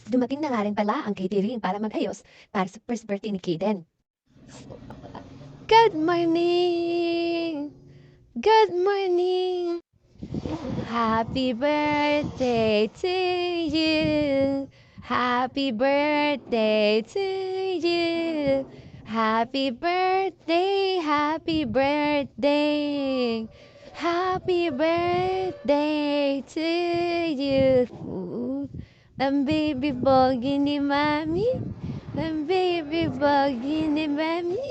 dumating na nga rin pala ang catering para mag-ayos para sa first birthday ni Kaden. Good morning! Good morning! Happy birthday to you! Happy birthday to you! Happy birthday! Happy birthday! Happy birthday to you! Ang baby bogi ni Mami. Ang baby bogi ni Mami.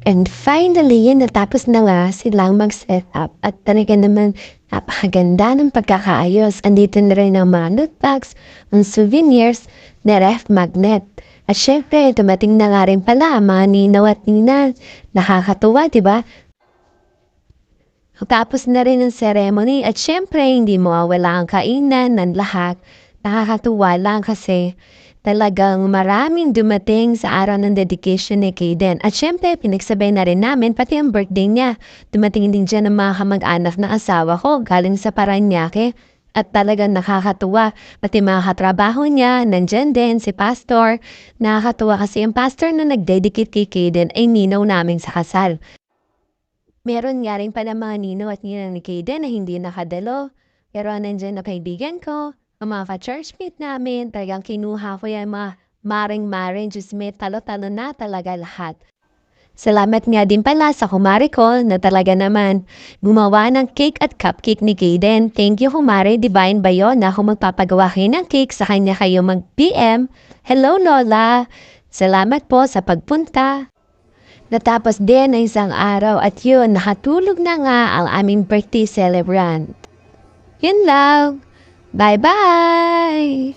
And finally, natapos na nga silang mag-set up. At talaga naman, napakaganda ng pagkakaayos. Andito na rin ang mga loot bags, ang souvenirs, na ref magnet. At syempre, dumating na nga rin pala ang mga ninaw at nina. Nakakatuwa, diba? Tapos na rin ang ceremony at syempre, hindi mawawala ang kainan ng lahat. Nakakatuwa lang kasi talagang maraming dumating sa araw ng dedication ni Kaden. At syempre, pinagsabay na rin namin pati ang birthday niya. Dumating din dyan ang mga kamag-anak na asawa ko galing sa Paranaque. At talagang nakakatuwa. Pati mga katrabaho niya, nandyan din si Pastor. Nakakatuwa kasi ang pastor na nag-dedicate kay Kaden ay ninaw namin sa kasal. Meron nga rin pala mga nino at ninang ni Kaden na hindi nakadalo. Pero nandyan na kaibigan ko. Ang mga ka-churchmate namin, talagang kinuha ko yan mga maring-maring, just may talo-talo na talaga lahat. Salamat nga din pala sa kumare ko na talaga naman gumawa ng cake at cupcake ni Kaden. Thank you kumare Divine Bayona kung magpapagawa kayo ng cake sa kanya kayo mag-PM. Hello Lola! Salamat po sa pagpunta. Natapos din ang isang araw at yun, nakatulog na nga ang aming birthday celebrant. Yun lang! Bye-bye!